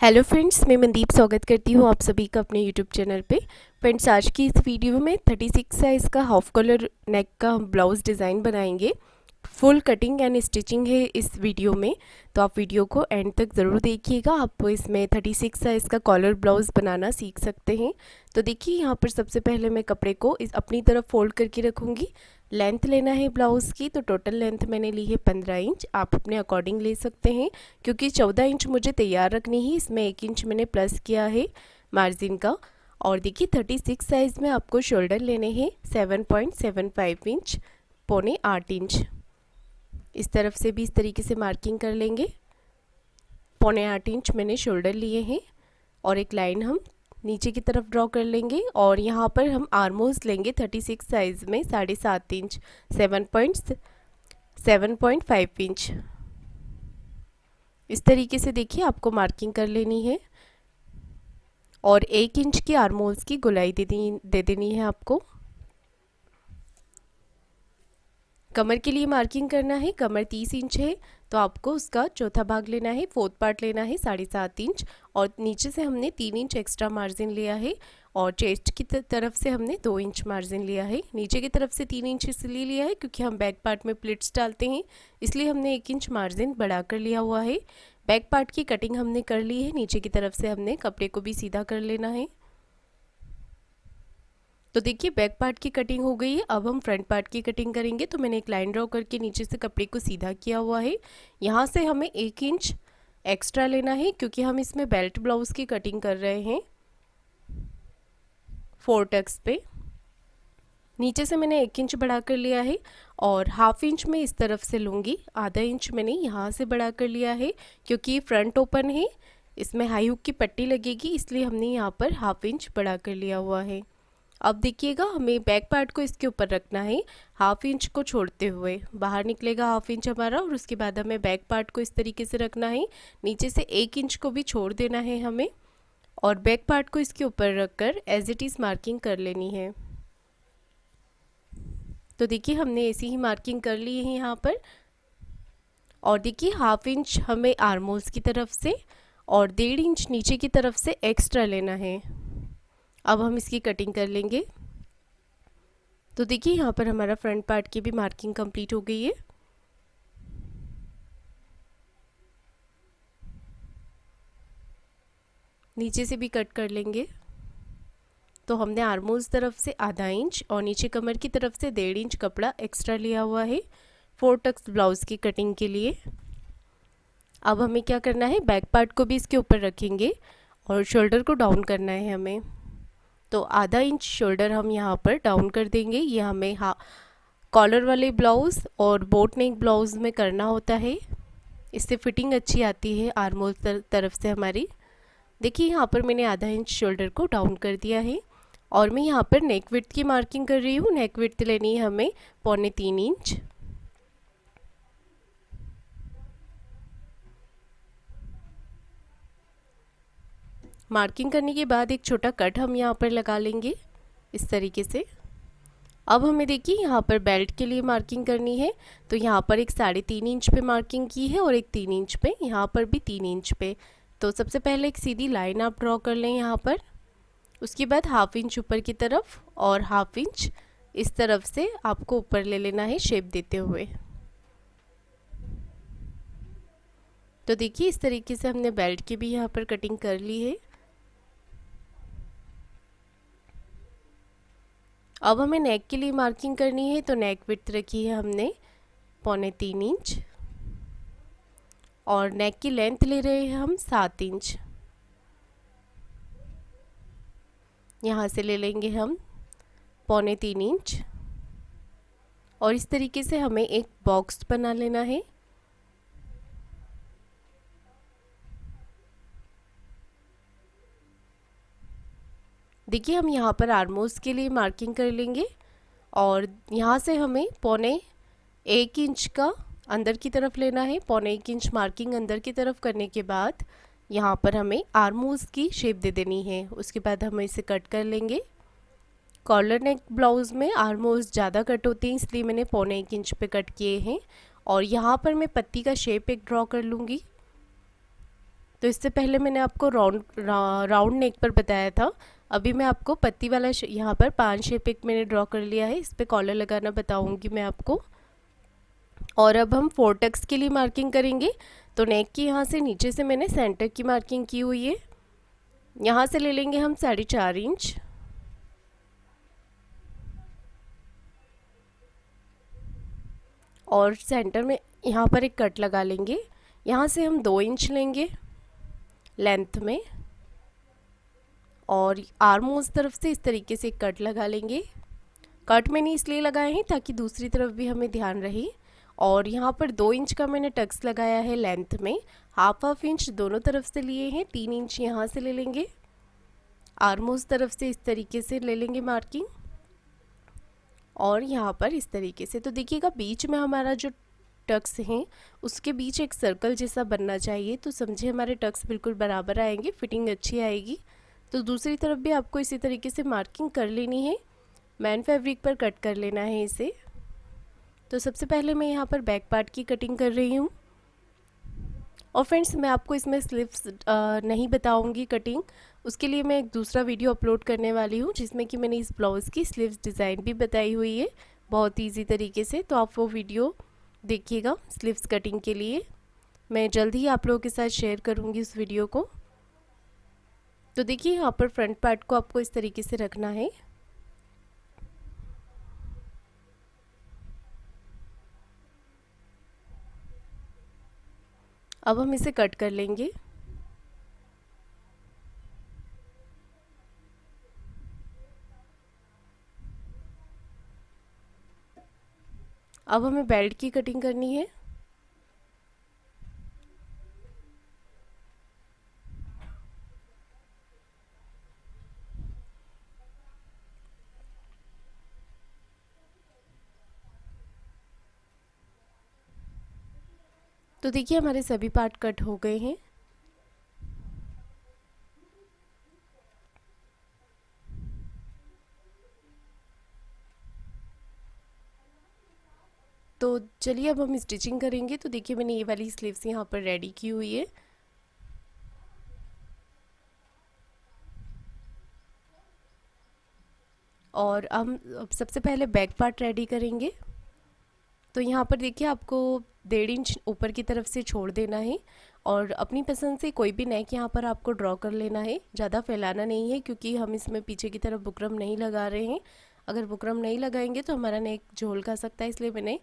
Hello friends, मैं मनदीप स्वागत करती हूँ आप सभी का अपने यूट्यूब चैनल पे। फ्रेंड्स, आज की इस वीडियो में 36 साइज़ का हाफ कॉलर नेक का हम ब्लाउज़ डिज़ाइन बनाएंगे। फुल कटिंग एंड स्टिचिंग है इस वीडियो में, तो आप वीडियो को एंड तक ज़रूर देखिएगा। आप इसमें 36 साइज़ का कॉलर ब्लाउज़ बनाना सीख सकते हैं। तो देखिए, यहाँ पर सबसे पहले मैं कपड़े को अपनी तरफ फोल्ड करके रखूँगी। लेंथ लेना है ब्लाउज़ की, तो टोटल लेंथ मैंने ली है 15 इंच। आप अपने अकॉर्डिंग ले सकते हैं, क्योंकि 14 इंच मुझे तैयार रखनी है। इसमें 1 इंच मैंने प्लस किया है मार्जिन का। और देखिए 36 साइज़ में आपको शोल्डर लेने हैं 7.75 इंच, 7.25 इंच। इस तरफ से भी इस तरीके से मार्किंग कर लेंगे। 7.25 इंच मैंने शोल्डर लिए हैं और एक लाइन हम नीचे की तरफ ड्रॉ कर लेंगे। और यहाँ पर हम आर्मोल्स लेंगे 36 साइज़ में 7.5 इंच, 7.5 इंच। इस तरीके से देखिए आपको मार्किंग कर लेनी है और 1 इंच की आर्मोल्स की गोलाई दे देनी है आपको। कमर के लिए मार्किंग करना है। कमर 30 इंच है, तो आपको उसका चौथा भाग लेना है, 4th पार्ट लेना है 7.5 इंच। और नीचे से हमने 3 इंच एक्स्ट्रा मार्जिन लिया है और चेस्ट की तरफ से हमने 2 इंच मार्जिन लिया है। नीचे की तरफ से 3 इंच इसलिए लिया है क्योंकि हम बैक पार्ट में प्लिट्स डालते हैं, इसलिए हमने 1 इंच मार्जिन बढ़ा कर लिया हुआ है। बैक पार्ट की कटिंग हमने कर ली है। नीचे की तरफ से हमने कपड़े को भी सीधा कर लेना है। तो देखिए बैक पार्ट की कटिंग हो गई है। अब हम फ्रंट पार्ट की कटिंग करेंगे। तो मैंने एक लाइन ड्रॉ करके नीचे से कपड़े को सीधा किया हुआ है। यहाँ से हमें 1 इंच एक्स्ट्रा लेना है, क्योंकि हम इसमें बेल्ट ब्लाउज़ की कटिंग कर रहे हैं 4 टक्स पे। नीचे से मैंने 1 इंच बढ़ा कर लिया है और हाफ इंच में इस तरफ से लूँगी। आधा इंच मैंने यहाँ से बढ़ा कर लिया है, क्योंकि फ्रंट ओपन है, इसमें हाई हुक की पट्टी लगेगी, इसलिए हमने यहाँ पर हाफ इंच बढ़ा कर लिया हुआ है। अब देखिएगा, हमें बैक पार्ट को इसके ऊपर रखना है हाफ इंच को छोड़ते हुए। बाहर निकलेगा हाफ इंच हमारा, और उसके बाद हमें बैक पार्ट को इस तरीके से रखना है। नीचे से 1 इंच को भी छोड़ देना है हमें, और बैक पार्ट को इसके ऊपर रखकर एज इट इज़ मार्किंग कर लेनी है। तो देखिए हमने ऐसी ही मार्किंग कर ली है यहाँ पर। और देखिए हाफ इंच हमें आर्मोल्स की तरफ से और 1.5 इंच नीचे की तरफ से एक्स्ट्रा लेना है। अब हम इसकी कटिंग कर लेंगे। तो देखिए यहाँ पर हमारा फ्रंट पार्ट की भी मार्किंग कंप्लीट हो गई है। नीचे से भी कट कर लेंगे। तो हमने आर्मोल्स तरफ से आधा इंच और नीचे कमर की तरफ से 1.5 इंच कपड़ा एक्स्ट्रा लिया हुआ है 4 टक्स ब्लाउज़ की कटिंग के लिए। अब हमें क्या करना है, बैक पार्ट को भी इसके ऊपर रखेंगे और शोल्डर को डाउन करना है हमें। तो आधा इंच शोल्डर हम यहाँ पर डाउन कर देंगे। ये हमें कॉलर वाले ब्लाउज़ और बोट नेक ब्लाउज़ में करना होता है, इससे फिटिंग अच्छी आती है आर्मोल तरफ से हमारी। देखिए यहाँ पर मैंने आधा इंच शोल्डर को डाउन कर दिया है और मैं यहाँ पर नेक विड्थ की मार्किंग कर रही हूँ। नेक विड्थ लेनी है हमें 3.25 इंच। मार्किंग करने के बाद एक छोटा कट हम यहाँ पर लगा लेंगे इस तरीके से। अब हमें देखिए यहाँ पर बेल्ट के लिए मार्किंग करनी है। तो यहाँ पर एक 3.5 इंच पे मार्किंग की है और एक 3 इंच पे, यहाँ पर भी 3 इंच पे। तो सबसे पहले एक सीधी लाइन आप ड्रॉ कर लें यहाँ पर। उसके बाद हाफ इंच ऊपर की तरफ और हाफ इंच इस तरफ से आपको ऊपर ले लेना है शेप देते हुए। तो देखिए इस तरीके से हमने बेल्ट की भी यहाँ पर कटिंग कर ली है। अब हमें नेक के लिए मार्किंग करनी है। तो नेक विड्थ रखी है हमने 3.25 इंच और नेक की लेंथ ले रहे हैं हम 7 इंच। यहाँ से ले लेंगे हम 3.25 इंच और इस तरीके से हमें एक बॉक्स बना लेना है। देखिए हम यहाँ पर आर्मोल्स के लिए मार्किंग कर लेंगे और यहाँ से हमें 1.25 इंच का अंदर की तरफ लेना है। 1.25 इंच मार्किंग अंदर की तरफ करने के बाद यहाँ पर हमें आर्मोल्स की शेप दे देनी है। उसके बाद हम इसे कट कर लेंगे। कॉलर नेक ब्लाउज़ में आर्मोल्स ज़्यादा कट होते हैं, इसलिए मैंने 1.25 इंच पे कट किए हैं। और यहाँ पर मैं पत्ती का शेप एक ड्रॉ कर लूँगी। तो इससे पहले मैंने आपको राउंड नेक पर बताया था। अभी मैं आपको पत्ती वाला यहाँ पर 5 शेप एक मैंने ड्रॉ कर लिया है, इस पर कॉलर लगाना बताऊँगी मैं आपको। और अब हम 4 टक्स के लिए मार्किंग करेंगे। तो नेक की यहाँ से नीचे से मैंने सेंटर की मार्किंग की हुई है। यहाँ से ले लेंगे हम 4.5 इंच और सेंटर में यहाँ पर एक कट लगा लेंगे। यहाँ से हम 2 इंच लेंगे लेंथ में और आर्म उस तरफ से इस तरीके से एक कट लगा लेंगे। कट मैंने इसलिए लगाए हैं ताकि दूसरी तरफ भी हमें ध्यान रहे। और यहाँ पर 2 इंच का मैंने टक्स लगाया है लेंथ में, हाफ इंच दोनों तरफ से लिए हैं, 3 इंच यहाँ से ले लेंगे। आर्म उस तरफ से इस तरीके से ले लेंगे मार्किंग और यहाँ पर इस तरीके से। तो देखिएगा बीच में हमारा जो टक्स हैं उसके बीच एक सर्कल जैसा बनना चाहिए। तो समझे हमारे टक्स बिल्कुल बराबर आएंगे, फिटिंग अच्छी आएगी। तो दूसरी तरफ भी आपको इसी तरीके से मार्किंग कर लेनी है, मैन फैब्रिक पर कट कर लेना है इसे। तो सबसे पहले मैं यहाँ पर बैक पार्ट की कटिंग कर रही हूँ। और फ्रेंड्स मैं आपको इसमें स्लीव्स नहीं बताऊंगी कटिंग, उसके लिए मैं एक दूसरा वीडियो अपलोड करने वाली हूँ जिसमें कि मैंने इस ब्लाउज़ की स्लीव्स डिज़ाइन भी बताई हुई है बहुत ईजी तरीके से। तो आप वो वीडियो देखिएगा स्लीव्स कटिंग के लिए, मैं जल्द ही आप लोगों के साथ शेयर करूँगी उस वीडियो को। तो देखिए यहाँ पर फ्रंट पार्ट को आपको इस तरीके से रखना है। अब हम इसे कट कर लेंगे। अब हमें बेल्ट की कटिंग करनी है। तो देखिए हमारे सभी पार्ट कट हो गए हैं। तो चलिए अब हम स्टिचिंग करेंगे। तो देखिए मैंने ये वाली स्लीव्स यहाँ पर रेडी की हुई है। और हम सबसे पहले बैक पार्ट रेडी करेंगे। तो यहाँ पर देखिए आपको 1.5 इंच ऊपर की तरफ से छोड़ देना है और अपनी पसंद से कोई भी नेक यहाँ पर आपको ड्रॉ कर लेना है। ज़्यादा फैलाना नहीं है क्योंकि हम इसमें पीछे की तरफ बुकरम नहीं लगा रहे हैं। अगर बुकरम नहीं लगाएंगे तो हमारा नेक झोल खा सकता है, इसलिए मैंने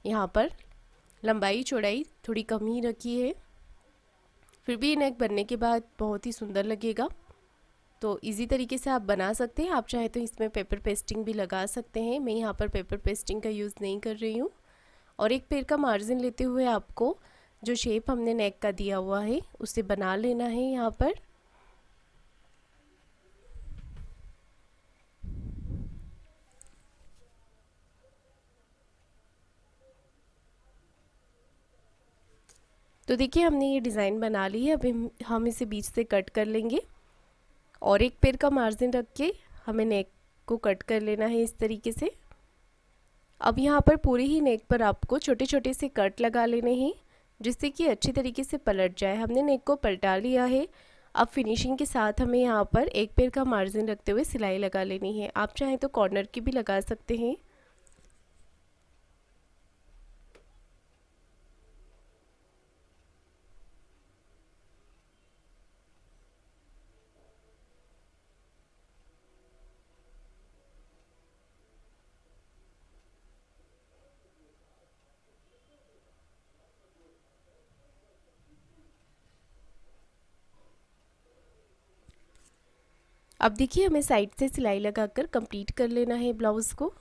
यहाँ पर लंबाई चौड़ाई थोड़ी कम ही रखी है। फिर भी नेक बनने के बाद बहुत ही सुंदर लगेगा। तो इजी तरीके से आप बना सकते हैं। आप चाहे तो इसमें पेपर पेस्टिंग भी लगा सकते हैं, मैं यहाँ पर पेपर पेस्टिंग का यूज़ नहीं कर रही हूँ। और एक पैर का मार्जिन लेते हुए आपको जो शेप हमने नेक का दिया हुआ है उसे बना लेना है यहाँ पर। तो देखिए हमने ये डिज़ाइन बना ली है। अब हम इसे बीच से कट कर लेंगे और एक पैर का मार्जिन रख के हमें नेक को कट कर लेना है इस तरीके से। अब यहाँ पर पूरी ही नेक पर आपको छोटे छोटे से कट लगा लेने हैं जिससे कि अच्छी तरीके से पलट जाए। हमने नेक को पलटा लिया है। अब फिनिशिंग के साथ हमें यहाँ पर एक पैर का मार्जिन रखते हुए सिलाई लगा लेनी है। आप चाहें तो कॉर्नर की भी लगा सकते हैं। अब देखिए हमें साइड से सिलाई लगाकर कंप्लीट कर लेना है ब्लाउज़ को।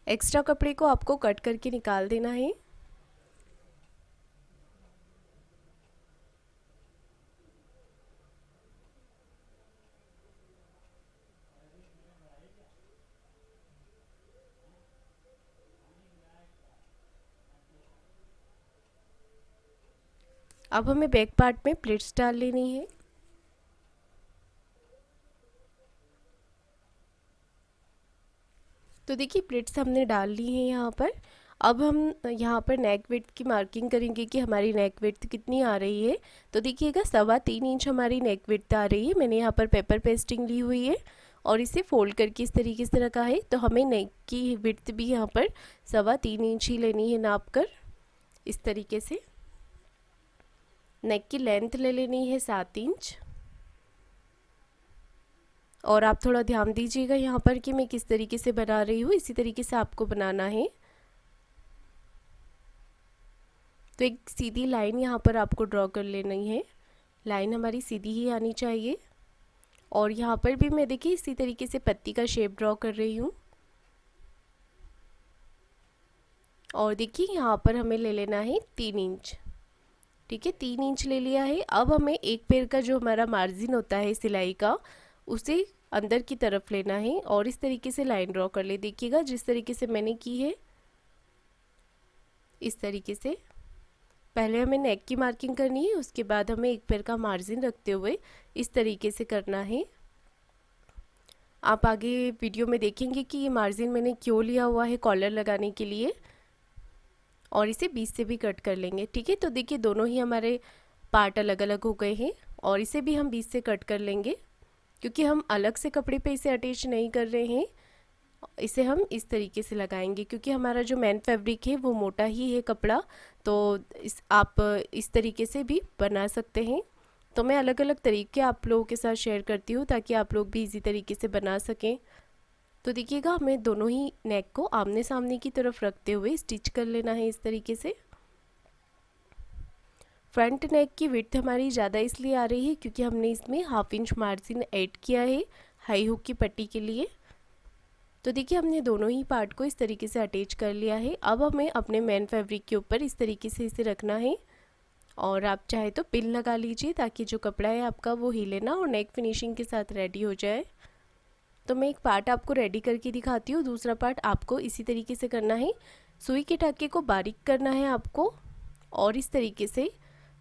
एक्स्ट्रा कपड़े को आपको कट करके निकाल देना है। अब हमें बैक पार्ट में प्लेट्स डाल लेनी है। तो देखिए प्लेट्स हमने डाल ली हैं यहाँ पर। अब हम यहाँ पर नेक विड्थ की मार्किंग करेंगे कि हमारी नेक विड्थ कितनी आ रही है। तो देखिएगा 3.25 इंच हमारी नेक विड्थ आ रही है। मैंने यहाँ पर पेपर पेस्टिंग ली हुई है और इसे फोल्ड करके इस तरीके से रखा है। तो हमें नेक की विड्थ भी यहाँ पर 3.25 इंच ही लेनी है नाप कर। इस तरीके से नेक की लेंथ ले लेनी है 7 इंच। और आप थोड़ा ध्यान दीजिएगा यहाँ पर कि मैं किस तरीके से बना रही हूँ, इसी तरीके से आपको बनाना है। तो एक सीधी लाइन यहाँ पर आपको ड्रॉ कर लेनी है। लाइन हमारी सीधी ही आनी चाहिए। और यहाँ पर भी मैं देखिए इसी तरीके से पत्ती का शेप ड्रॉ कर रही हूँ। और देखिए यहाँ पर हमें ले लेना है 3 इंच। ठीक है, 3 इंच ले लिया है। अब हमें एक पैर का जो हमारा मार्जिन होता है सिलाई का, उसे अंदर की तरफ लेना है और इस तरीके से लाइन ड्रॉ कर ले। देखिएगा जिस तरीके से मैंने की है, इस तरीके से पहले हमें नेक की मार्किंग करनी है, उसके बाद हमें एक पैर का मार्जिन रखते हुए इस तरीके से करना है। आप आगे वीडियो में देखेंगे कि ये मार्जिन मैंने क्यों लिया हुआ है, कॉलर लगाने के लिए। और इसे बीच से भी कट कर लेंगे। ठीक है, तो देखिए दोनों ही हमारे पार्ट अलग अलग हो गए हैं और इसे भी हम बीच से कट कर लेंगे, क्योंकि हम अलग से कपड़े पे इसे अटैच नहीं कर रहे हैं। इसे हम इस तरीके से लगाएंगे क्योंकि हमारा जो मेन फैब्रिक है वो मोटा ही है कपड़ा। तो आप इस तरीके से भी बना सकते हैं। तो मैं अलग अलग तरीके आप लोगों के साथ शेयर करती हूँ ताकि आप लोग भी इजी तरीके से बना सकें। तो देखिएगा हमें दोनों ही नेक को आमने सामने की तरफ रखते हुए स्टिच कर लेना है इस तरीके से। फ्रंट नेक की विड्थ हमारी ज़्यादा इसलिए आ रही है क्योंकि हमने इसमें 1/2 इंच मार्जिन ऐड किया है हाई हुक की पट्टी के लिए। तो देखिए हमने दोनों ही पार्ट को इस तरीके से अटैच कर लिया है। अब हमें अपने मेन फैब्रिक के ऊपर इस तरीके से इसे रखना है और आप चाहे तो पिन लगा लीजिए ताकि जो कपड़ा है आपका वो हिले ना और नेक फिनिशिंग के साथ रेडी हो जाए। तो मैं एक पार्ट आपको रेडी करके दिखाती हूँ, दूसरा पार्ट आपको इसी तरीके से करना है। सुई के टाके को बारीक करना है आपको और इस तरीके से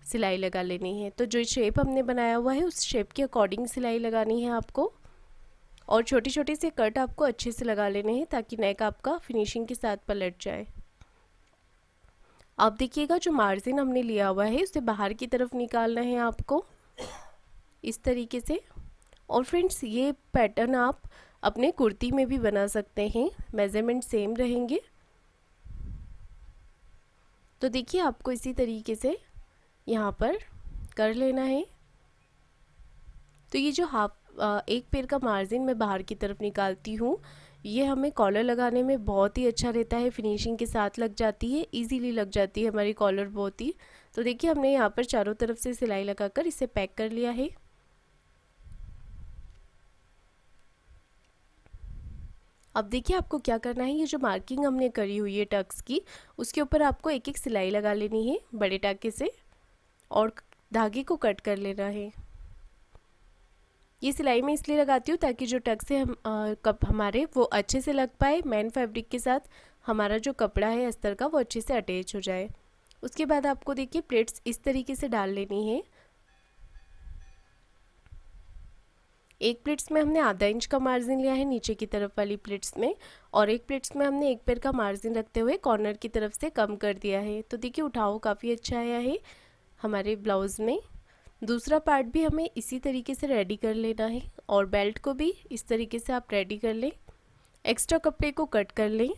सिलाई लगा लेनी है। तो जो शेप हमने बनाया हुआ है उस शेप के अकॉर्डिंग सिलाई लगानी है आपको। और छोटे छोटे से कट आपको अच्छे से लगा लेने हैं ताकि नेक आपका फिनिशिंग के साथ पलट जाए। अब देखिएगा जो मार्जिन हमने लिया हुआ है उसे बाहर की तरफ निकालना है आपको इस तरीके से। और फ्रेंड्स ये पैटर्न आप अपने कुर्ती में भी बना सकते हैं, मेजरमेंट सेम रहेंगे। तो देखिए आपको इसी तरीके से यहाँ पर कर लेना है। तो ये जो एक पैर का मार्जिन मैं बाहर की तरफ निकालती हूँ, ये हमें कॉलर लगाने में बहुत ही अच्छा रहता है, फिनिशिंग के साथ लग जाती है, इजीली लग जाती है हमारी कॉलर बहुत ही। तो देखिए हमने यहाँ पर चारों तरफ से सिलाई लगाकर इसे पैक कर लिया है। अब देखिए आपको क्या करना है, ये जो मार्किंग हमने करी हुई है टक्स की, उसके ऊपर आपको एक एक सिलाई लगा लेनी है बड़े टाके से और धागे को कट कर लेना है। ये सिलाई मैं इसलिए लगाती हूँ ताकि जो टक्स है कप हमारे वो अच्छे से लग पाए, मेन फैब्रिक के साथ हमारा जो कपड़ा है अस्तर का वो अच्छे से अटैच हो जाए। उसके बाद आपको देखिए प्लेट्स इस तरीके से डाल लेनी है। एक प्लेट्स में हमने आधा इंच का मार्जिन लिया है नीचे की तरफ वाली प्लेट्स में, और एक प्लेट्स में हमने एक पैर का मार्जिन रखते हुए कॉर्नर की तरफ से कम कर दिया है। तो देखिए उठाव काफ़ी अच्छा आया है हमारे ब्लाउज़ में। दूसरा पार्ट भी हमें इसी तरीके से रेडी कर लेना है और बेल्ट को भी इस तरीके से आप रेडी कर लें। एक्स्ट्रा कपड़े को कट कर लें।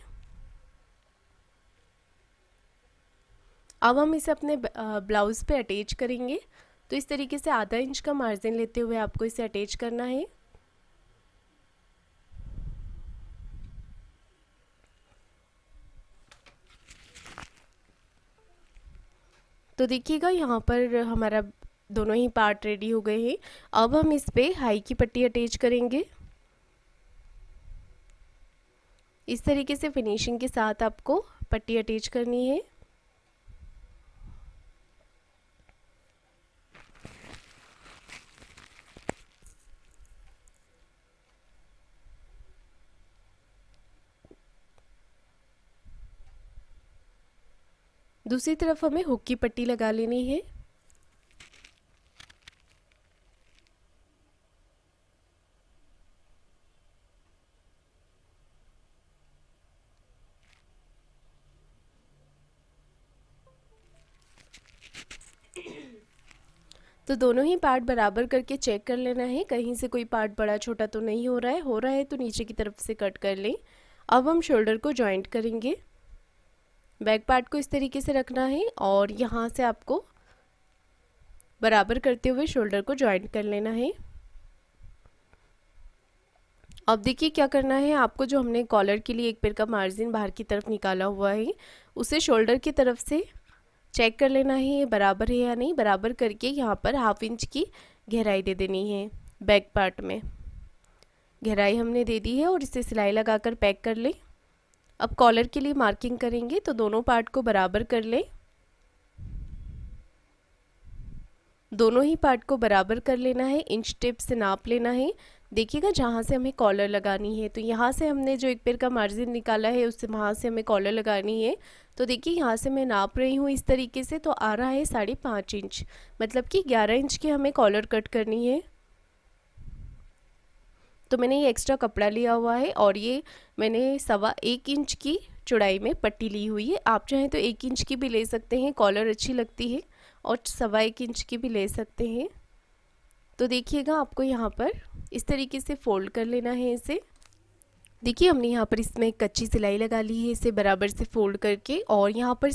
अब हम इसे अपने ब्लाउज़ पे अटैच करेंगे। तो इस तरीके से आधा इंच का मार्जिन लेते हुए आपको इसे अटैच करना है। तो देखिएगा यहाँ पर हमारा दोनों ही पार्ट रेडी हो गए हैं। अब हम इस पे हाई की पट्टी अटैच करेंगे। इस तरीके से फिनिशिंग के साथ आपको पट्टी अटैच करनी है। दूसरी तरफ हमें हुक की पट्टी लगा लेनी है। तो दोनों ही पार्ट बराबर करके चेक कर लेना है, कहीं से कोई पार्ट बड़ा छोटा तो नहीं हो रहा है तो नीचे की तरफ से कट कर लें। अब हम शोल्डर को जॉइंट करेंगे। बैक पार्ट को इस तरीके से रखना है और यहाँ से आपको बराबर करते हुए शोल्डर को जॉइंट कर लेना है। अब देखिए क्या करना है आपको, जो हमने कॉलर के लिए एक पैर का मार्जिन बाहर की तरफ निकाला हुआ है उसे शोल्डर की तरफ से चेक कर लेना है ये बराबर है या नहीं। बराबर करके यहाँ पर 1/2 इंच की गहराई दे देनी है। बैक पार्ट में गहराई हमने दे दी है और इसे सिलाई लगाकर पैक कर लें। अब कॉलर के लिए मार्किंग करेंगे तो दोनों पार्ट को बराबर कर लें। दोनों ही पार्ट को बराबर कर लेना है, इंच टेप से नाप लेना है। देखिएगा जहाँ से हमें कॉलर लगानी है, तो यहाँ से हमने जो एक पैर का मार्जिन निकाला है उससे वहाँ से हमें कॉलर लगानी है। तो देखिए यहाँ से मैं नाप रही हूँ इस तरीके से, तो आ रहा है 5.5 इंच, मतलब कि 11 इंच की हमें कॉलर कट करनी है। तो मैंने ये एक्स्ट्रा कपड़ा लिया हुआ है और ये मैंने 1.25 इंच की चौड़ाई में पट्टी ली हुई है। आप चाहें तो 1 इंच की भी ले सकते हैं, कॉलर अच्छी लगती है, और 1.25 इंच की भी ले सकते हैं। तो देखिएगा आपको यहाँ पर इस तरीके से फोल्ड कर लेना है इसे। देखिए हमने यहाँ पर इसमें एक कच्ची सिलाई लगा ली है, इसे बराबर से फोल्ड करके, और यहाँ पर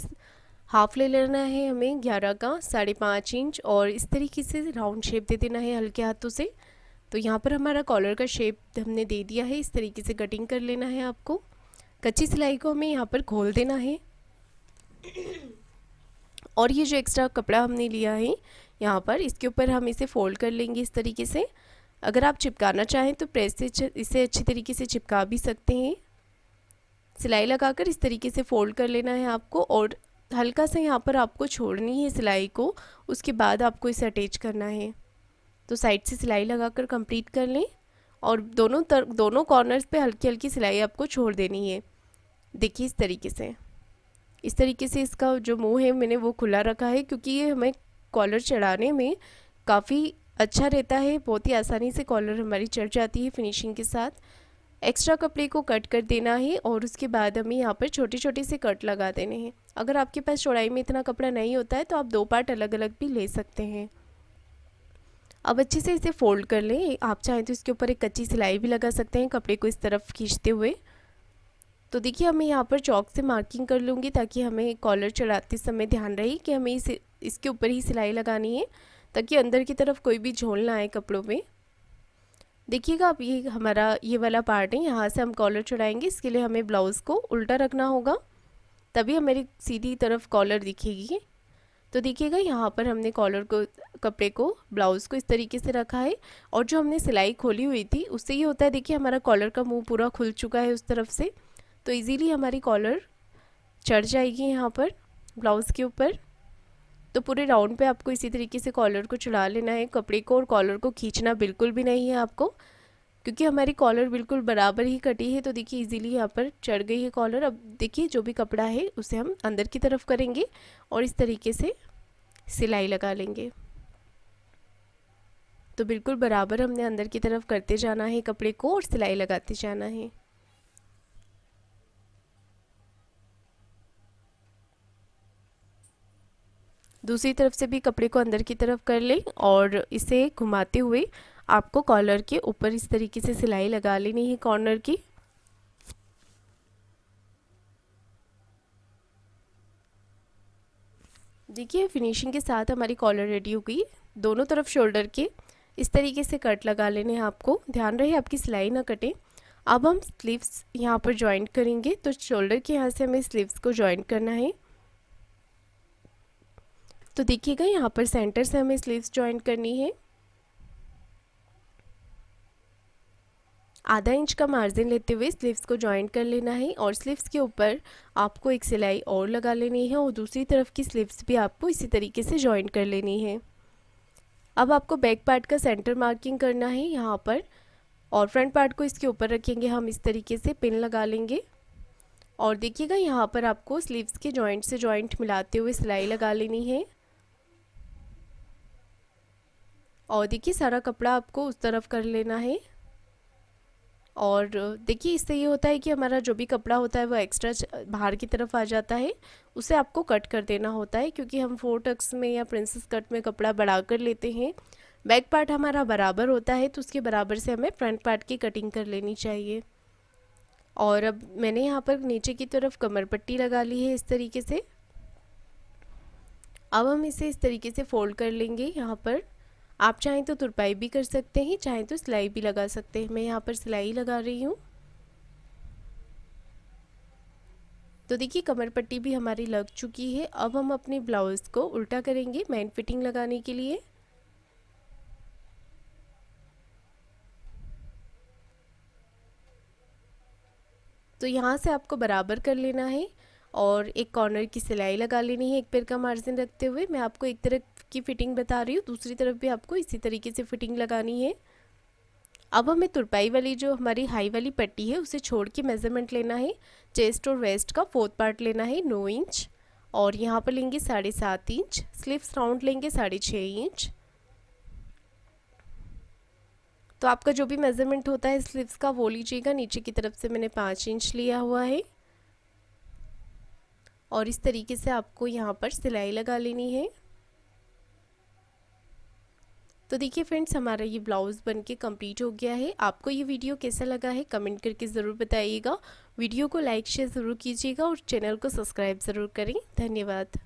हाफ ले लेना है हमें 11 का 5.5 इंच, और इस तरीके से राउंड शेप दे देना है हल्के हाथों से। तो यहाँ पर हमारा कॉलर का शेप हमने दे दिया है, इस तरीके से कटिंग कर लेना है आपको। कच्ची सिलाई को हमें यहाँ पर खोल देना है और ये जो एक्स्ट्रा कपड़ा हमने लिया है यहाँ पर, इसके ऊपर हम इसे फोल्ड कर लेंगे इस तरीके से। अगर आप चिपकाना चाहें तो प्रेस से इसे अच्छी तरीके से चिपका भी सकते हैं। सिलाई लगाकर इस तरीके से फोल्ड कर लेना है आपको, और हल्का सा यहाँ पर आपको छोड़नी है सिलाई को, उसके बाद आपको इसे अटैच करना है। तो साइड से सिलाई लगाकर कंप्लीट कर लें और दोनों कॉर्नर्स पे हल्की हल्की सिलाई आपको छोड़ देनी है। देखिए इस तरीके से इसका जो मुंह है मैंने वो खुला रखा है, क्योंकि ये हमें कॉलर चढ़ाने में काफ़ी अच्छा रहता है। बहुत ही आसानी से कॉलर हमारी चढ़ जाती है फिनिशिंग के साथ। एक्स्ट्रा कपड़े को कट कर देना है और उसके बाद हमें यहाँ पर छोटे छोटे से कट लगा देने हैं। अगर आपके पास चौड़ाई में इतना कपड़ा नहीं होता है तो आप 2 पार्ट अलग अलग भी ले सकते हैं। अब अच्छे से इसे फोल्ड कर लें। आप चाहें तो इसके ऊपर एक कच्ची सिलाई भी लगा सकते हैं कपड़े को इस तरफ खींचते हुए। तो देखिए मैं यहाँ पर चौक से मार्किंग कर लूँगी ताकि हमें कॉलर चढ़ाते समय ध्यान रहे कि हमें इसके ऊपर ही सिलाई लगानी है, ताकि अंदर की तरफ कोई भी झोल ना आए कपड़ों में। देखिएगा अब ये हमारा ये वाला पार्ट है, यहाँ से हम कॉलर चढ़ाएंगे। इसके लिए हमें ब्लाउज़ को उल्टा रखना होगा, तभी हमारी सीधी तरफ कॉलर दिखेगी। तो देखिएगा यहाँ पर हमने कपड़े को ब्लाउज़ को इस तरीके से रखा है, और जो हमने सिलाई खोली हुई थी उससे ये होता है, देखिए हमारा कॉलर का मुंह पूरा खुल चुका है उस तरफ से, तो इजीली हमारी कॉलर चढ़ जाएगी यहाँ पर ब्लाउज़ के ऊपर। तो पूरे राउंड पे आपको इसी तरीके से कॉलर को चढ़ा लेना है कपड़े को, और कॉलर को खींचना बिल्कुल भी नहीं है आपको, क्योंकि हमारी कॉलर बिल्कुल बराबर ही कटी है। तो देखिए इजीली यहाँ पर चढ़ गई है कॉलर। अब देखिए जो भी कपड़ा है उसे हम अंदर की तरफ करेंगे और इस तरीके से सिलाई लगा लेंगे। तो बिल्कुल बराबर हमने अंदर की तरफ करते जाना है कपड़े को और सिलाई लगाते जाना है। दूसरी तरफ से भी कपड़े को अंदर की तरफ कर लें और इसे घुमाते हुए आपको कॉलर के ऊपर इस तरीके से सिलाई लगा लेनी है कॉर्नर की। देखिए फिनिशिंग के साथ हमारी कॉलर रेडी हो गई। दोनों तरफ शोल्डर के इस तरीके से कट लगा लेने हैं आपको, ध्यान रहे आपकी सिलाई ना कटे। अब हम स्लीव्स यहाँ पर जॉइंट करेंगे, तो शोल्डर के यहाँ से हमें स्लीव्स को जॉइंट करना है। तो देखिएगा यहाँ पर सेंटर से हमें स्लीव्स जॉइंट करनी है। आधा इंच का मार्जिन लेते हुए स्लीव्स को जॉइंट कर लेना है, और स्लीव्स के ऊपर आपको एक सिलाई और लगा लेनी है, और दूसरी तरफ की स्लीव्स भी आपको इसी तरीके से जॉइंट कर लेनी है। अब आपको बैक पार्ट का सेंटर मार्किंग करना है यहाँ पर, और फ्रंट पार्ट को इसके ऊपर रखेंगे हम इस तरीके से, पिन लगा लेंगे। और देखिएगा यहाँ पर आपको स्लीव्स के जॉइंट से जॉइंट मिलाते हुए सिलाई लगा लेनी है। और देखिए सारा कपड़ा आपको उस तरफ कर लेना है, और देखिए इससे ये होता है कि हमारा जो भी कपड़ा होता है वो एक्स्ट्रा बाहर की तरफ आ जाता है, उसे आपको कट कर देना होता है, क्योंकि हम 4 टक्स में या प्रिंसेस कट में कपड़ा बढ़ा कर लेते हैं। बैक पार्ट हमारा बराबर होता है तो उसके बराबर से हमें फ्रंट पार्ट की कटिंग कर लेनी चाहिए। और अब मैंने यहाँ पर नीचे की तरफ कमर पट्टी लगा ली है इस तरीके से। अब हम इसे इस तरीके से फोल्ड कर लेंगे। यहाँ पर आप चाहें तो तुरपाई भी कर सकते हैं, चाहें तो सिलाई भी लगा सकते हैं। मैं यहाँ पर सिलाई लगा रही हूँ। तो देखिए कमर पट्टी भी हमारी लग चुकी है। अब हम अपने ब्लाउज़ को उल्टा करेंगे मेन फिटिंग लगाने के लिए। तो यहाँ से आपको बराबर कर लेना है और एक कॉर्नर की सिलाई लगा लेनी है एक पैर का मार्जिन रखते हुए। मैं आपको एक तरफ की फ़िटिंग बता रही हूँ, दूसरी तरफ भी आपको इसी तरीके से फ़िटिंग लगानी है। अब हमें तुरपाई वाली जो हमारी हाई वाली पट्टी है उसे छोड़ के मेज़रमेंट लेना है। चेस्ट और वेस्ट का 4th पार्ट लेना है 9 इंच, और यहाँ पर लेंगे 7.5 इंच। स्लीव्स राउंड लेंगे 6.5 इंच। तो आपका जो भी मेज़रमेंट होता है स्लीव्स का वो लीजिएगा। नीचे की तरफ से मैंने 5 इंच लिया हुआ है और इस तरीके से आपको यहाँ पर सिलाई लगा लेनी है। तो देखिए फ्रेंड्स हमारा ये ब्लाउज़ बनके कंप्लीट हो गया है। आपको ये वीडियो कैसा लगा है कमेंट करके ज़रूर बताइएगा। वीडियो को लाइक शेयर ज़रूर कीजिएगा और चैनल को सब्सक्राइब ज़रूर करें। धन्यवाद।